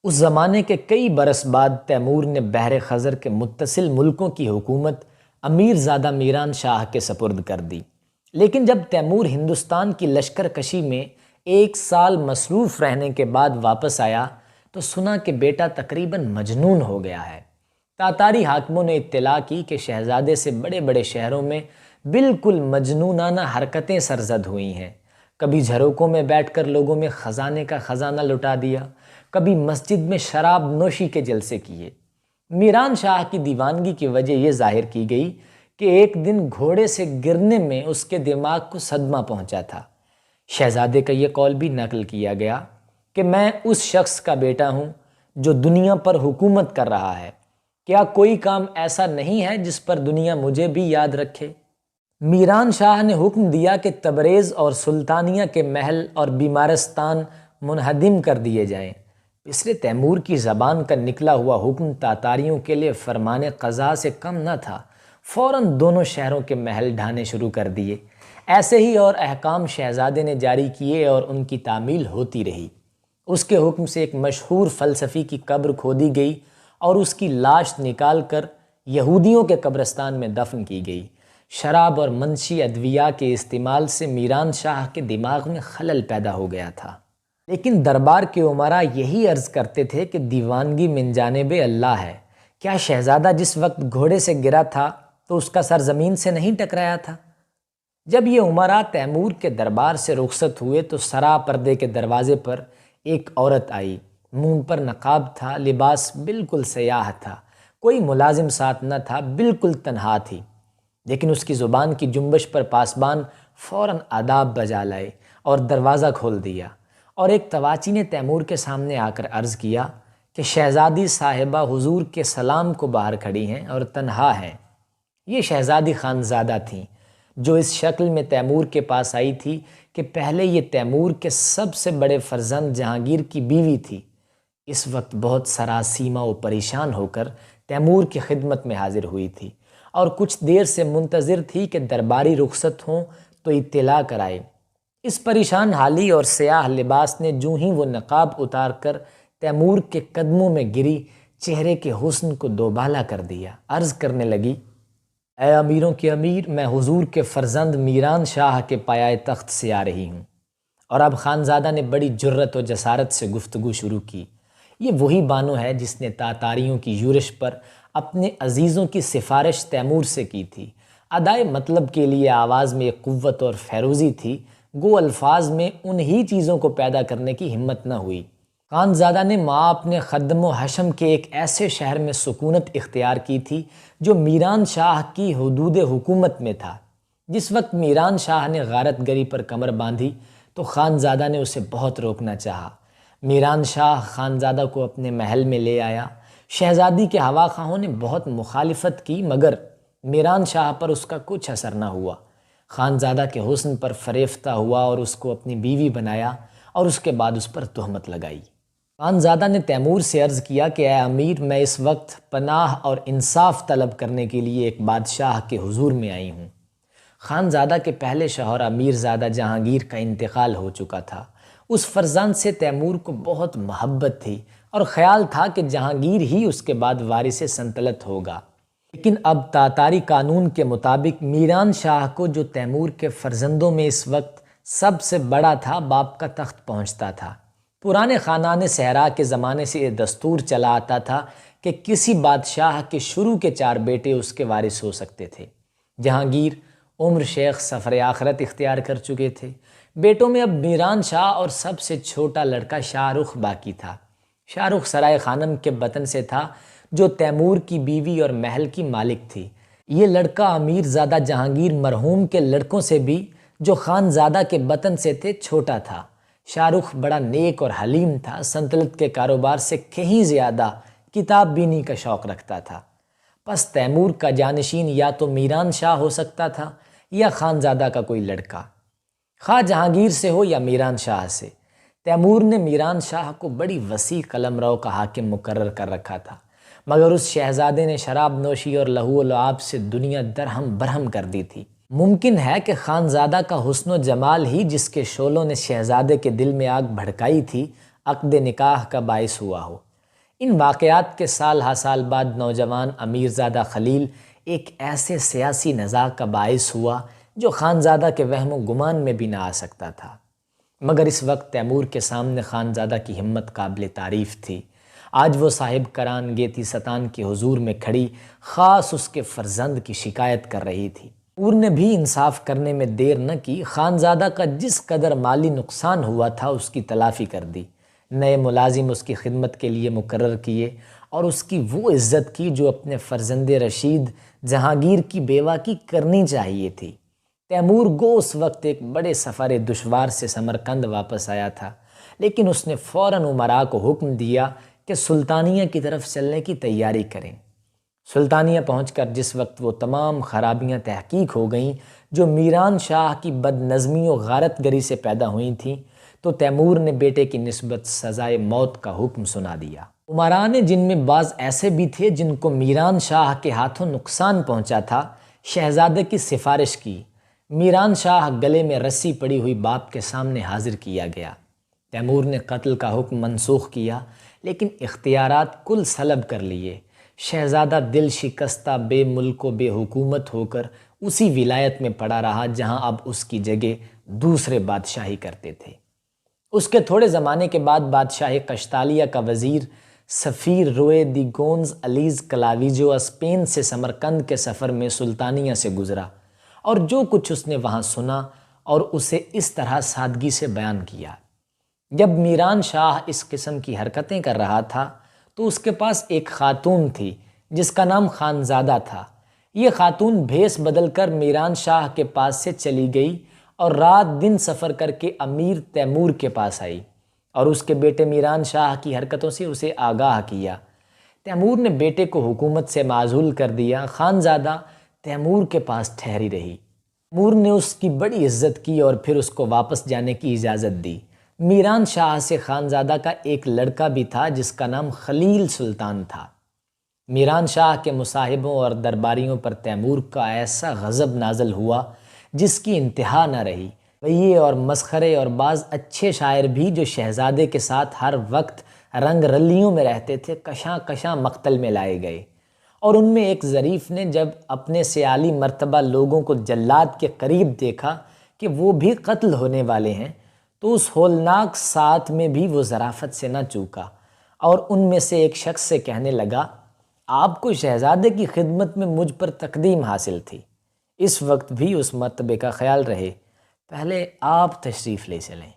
اس زمانے کے کئی برس بعد تیمور نے بحر خزر کے متصل ملکوں کی حکومت امیر زادہ میران شاہ کے سپرد کر دی۔ لیکن جب تیمور ہندوستان کی لشکر کشی میں 1 سال مصروف رہنے کے بعد واپس آیا تو سنا کہ بیٹا تقریباً مجنون ہو گیا ہے۔ تاتاری حاکموں نے اطلاع کی کہ شہزادے سے بڑے بڑے شہروں میں بالکل مجنونانہ حرکتیں سرزد ہوئی ہیں۔ کبھی جھروکوں میں بیٹھ کر لوگوں میں خزانے کا خزانہ لٹا دیا، کبھی مسجد میں شراب نوشی کے جلسے کیے۔ میران شاہ کی دیوانگی کی وجہ یہ ظاہر کی گئی کہ ایک دن گھوڑے سے گرنے میں اس کے دماغ کو صدمہ پہنچا تھا۔ شہزادے کا یہ قول بھی نقل کیا گیا کہ میں اس شخص کا بیٹا ہوں جو دنیا پر حکومت کر رہا ہے، کیا کوئی کام ایسا نہیں ہے جس پر دنیا مجھے بھی یاد رکھے؟ میران شاہ نے حکم دیا کہ تبریز اور سلطانیہ کے محل اور بیمارستان منہدم کر دیے جائیں۔ پسرے تیمور کی زبان کا نکلا ہوا حکم تاتاریوں کے لیے فرمان قضا سے کم نہ تھا۔ فوراً دونوں شہروں کے محل ڈھانے شروع کر دیے۔ ایسے ہی اور احکام شہزادے نے جاری کیے اور ان کی تعمیل ہوتی رہی۔ اس کے حکم سے ایک مشہور فلسفی کی قبر کھودی گئی اور اس کی لاش نکال کر یہودیوں کے قبرستان میں دفن کی گئی۔ شراب اور منشی ادویہ کے استعمال سے میران شاہ کے دماغ میں خلل پیدا ہو گیا تھا، لیکن دربار کے امراء یہی عرض کرتے تھے کہ دیوانگی من جانب اللہ ہے۔ کیا شہزادہ جس وقت گھوڑے سے گرا تھا تو اس کا سر زمین سے نہیں ٹکرایا تھا؟ جب یہ امراء تیمور کے دربار سے رخصت ہوئے تو سرا پردے کے دروازے پر ایک عورت آئی۔ منہ پر نقاب تھا، لباس بالکل سیاہ تھا، کوئی ملازم ساتھ نہ تھا، بالکل تنہا تھی۔ لیکن اس کی زبان کی جنبش پر پاسبان فوراً آداب بجا لائے اور دروازہ کھول دیا، اور ایک تواچی نے تیمور کے سامنے آ کر عرض کیا کہ شہزادی صاحبہ حضور کے سلام کو باہر کھڑی ہیں اور تنہا ہیں۔ یہ شہزادی خانزادہ تھیں جو اس شکل میں تیمور کے پاس آئی تھی کہ پہلے یہ تیمور کے سب سے بڑے فرزند جہانگیر کی بیوی تھی۔ اس وقت بہت سراسیمہ و پریشان ہو کر تیمور کی خدمت میں حاضر ہوئی تھی اور کچھ دیر سے منتظر تھی کہ درباری رخصت ہوں تو اطلاع کرائے۔ اس پریشان حالی اور سیاہ لباس نے جو ہی وہ نقاب اتار کر تیمور کے قدموں میں گری، چہرے کے حسن کو دوبالا کر دیا۔ عرض کرنے لگی، اے امیروں کے امیر، میں حضور کے فرزند میران شاہ کے پایہ تخت سے آ رہی ہوں۔ اور اب خانزادہ نے بڑی جرت و جسارت سے گفتگو شروع کی۔ یہ وہی بانو ہے جس نے تاتاریوں کی یورش پر اپنے عزیزوں کی سفارش تیمور سے کی تھی۔ ادائے مطلب کے لیے آواز میں ایک قوت اور فیروزی تھی، گو الفاظ میں انہی چیزوں کو پیدا کرنے کی ہمت نہ ہوئی۔ خانزادہ نے ماں اپنے خدم و حشم کے ایک ایسے شہر میں سکونت اختیار کی تھی جو میران شاہ کی حدود حکومت میں تھا۔ جس وقت میران شاہ نے غارت گری پر کمر باندھی تو خانزادہ نے اسے بہت روکنا چاہا۔ میران شاہ خانزادہ کو اپنے محل میں لے آیا۔ شہزادی کے ہوا خواہوں نے بہت مخالفت کی مگر میران شاہ پر اس کا کچھ اثر نہ ہوا۔ خانزادہ کے حسن پر فریفتہ ہوا اور اس کو اپنی بیوی بنایا اور اس کے بعد اس پر تہمت لگائی۔ خانزادہ نے تیمور سے عرض کیا کہ اے امیر، میں اس وقت پناہ اور انصاف طلب کرنے کے لیے ایک بادشاہ کے حضور میں آئی ہوں۔ خانزادہ کے پہلے شوہر امیر زادہ جہانگیر کا انتقال ہو چکا تھا۔ اس فرزند سے تیمور کو بہت محبت تھی اور خیال تھا کہ جہانگیر ہی اس کے بعد وارث سلطنت ہوگا۔ لیکن اب تاتاری قانون کے مطابق میران شاہ کو، جو تیمور کے فرزندوں میں اس وقت سب سے بڑا تھا، باپ کا تخت پہنچتا تھا۔ پرانے خاندان صحرا کے زمانے سے یہ دستور چلا آتا تھا کہ کسی بادشاہ کے شروع کے 4 بیٹے اس کے وارث ہو سکتے تھے۔ جہانگیر عمر شیخ سفر آخرت اختیار کر چکے تھے۔ بیٹوں میں اب میران شاہ اور سب سے چھوٹا لڑکا شاہ رخ باقی تھا۔ شاہ رخ سرائے خانم کے بطن سے تھا جو تیمور کی بیوی اور محل کی مالک تھی۔ یہ لڑکا امیر زادہ جہانگیر مرحوم کے لڑکوں سے بھی جو خانزادہ کے بطن سے تھے چھوٹا تھا۔ شاہ رخ بڑا نیک اور حلیم تھا، سلطنت کے کاروبار سے کہیں زیادہ کتاب بینی کا شوق رکھتا تھا۔ پس تیمور کا جانشین یا تو میران شاہ ہو سکتا تھا یا خانزادہ کا کوئی لڑکا، خواہ جہانگیر سے ہو یا میران شاہ سے۔ تیمور نے میران شاہ کو بڑی وسیع قلمرو کا حاکم مقرر کر رکھا تھا، مگر اس شہزادے نے شراب نوشی اور لہو و لعاب سے دنیا درہم برہم کر دی تھی۔ ممکن ہے کہ خانزادہ کا حسن و جمال ہی جس کے شعلوں نے شہزادے کے دل میں آگ بھڑکائی تھی، عقد نکاح کا باعث ہوا ہو۔ ان واقعات کے سال ہا سال بعد نوجوان امیرزادہ خلیل ایک ایسے سیاسی نزاع کا باعث ہوا جو خانزادہ کے وہم و گمان میں بھی نہ آ سکتا تھا، مگر اس وقت تیمور کے سامنے خانزادہ کی ہمت قابل تعریف تھی۔ آج وہ صاحب کران گیتی ستان کے حضور میں کھڑی خاص اس کے فرزند کی شکایت کر رہی تھی۔ تیمور نے بھی انصاف کرنے میں دیر نہ کی، خانزادہ کا جس قدر مالی نقصان ہوا تھا اس کی تلافی کر دی، نئے ملازم اس کی خدمت کے لیے مقرر کیے اور اس کی وہ عزت کی جو اپنے فرزند رشید جہانگیر کی بیوہ کی کرنی چاہیے تھی۔ تیمور گو اس وقت ایک بڑے سفر دشوار سے سمرقند واپس آیا تھا، لیکن اس نے فوراً امراء کو حکم دیا کہ سلطانیہ کی طرف چلنے کی تیاری کریں۔ سلطانیہ پہنچ کر جس وقت وہ تمام خرابیاں تحقیق ہو گئیں جو میران شاہ کی بد نظمی و غارت گری سے پیدا ہوئی تھیں، تو تیمور نے بیٹے کی نسبت سزائے موت کا حکم سنا دیا۔ امراء نے، جن میں بعض ایسے بھی تھے جن کو میران شاہ کے ہاتھوں نقصان پہنچا تھا، شہزادے کی سفارش کی۔ میران شاہ گلے میں رسی پڑی ہوئی باپ کے سامنے حاضر کیا گیا۔ تیمور نے قتل کا حکم منسوخ کیا، لیکن اختیارات کل سلب کر لیے۔ شہزادہ دل شکستہ بے ملک و بے حکومت ہو کر اسی ولایت میں پڑا رہا جہاں اب اس کی جگہ دوسرے بادشاہی کرتے تھے۔ اس کے تھوڑے زمانے کے بعد بادشاہ قشتالیہ کا وزیر سفیر روئے دی گونز الیز کلاویجو اسپین سے سمرقند کے سفر میں سلطانیہ سے گزرا، اور جو کچھ اس نے وہاں سنا اور اسے اس طرح سادگی سے بیان کیا۔ جب میران شاہ اس قسم کی حرکتیں کر رہا تھا تو اس کے پاس ایک خاتون تھی جس کا نام خانزادہ تھا۔ یہ خاتون بھیس بدل کر میران شاہ کے پاس سے چلی گئی اور رات دن سفر کر کے امیر تیمور کے پاس آئی اور اس کے بیٹے میران شاہ کی حرکتوں سے اسے آگاہ کیا۔ تیمور نے بیٹے کو حکومت سے معزول کر دیا۔ خانزادہ تیمور کے پاس ٹھہری رہی۔ تیمور نے اس کی بڑی عزت کی اور پھر اس کو واپس جانے کی اجازت دی۔ میران شاہ سے خانزادہ کا ایک لڑکا بھی تھا جس کا نام خلیل سلطان تھا۔ میران شاہ کے مصاحبوں اور درباریوں پر تیمور کا ایسا غضب نازل ہوا جس کی انتہا نہ رہی۔ وہی اور مسخرے اور بعض اچھے شاعر بھی جو شہزادے کے ساتھ ہر وقت رنگ رلیوں میں رہتے تھے، کشاں کشاں مقتل میں لائے گئے، اور ان میں ایک ظریف نے جب اپنے سے اعلی مرتبہ لوگوں کو جلاد کے قریب دیکھا کہ وہ بھی قتل ہونے والے ہیں، تو اس ہولناک ساعت میں بھی وہ ظرافت سے نہ چوکا اور ان میں سے ایک شخص سے کہنے لگا، آپ کو شہزادے کی خدمت میں مجھ پر تقدیم حاصل تھی، اس وقت بھی اس مرتبے کا خیال رہے، پہلے آپ تشریف لے چلیں۔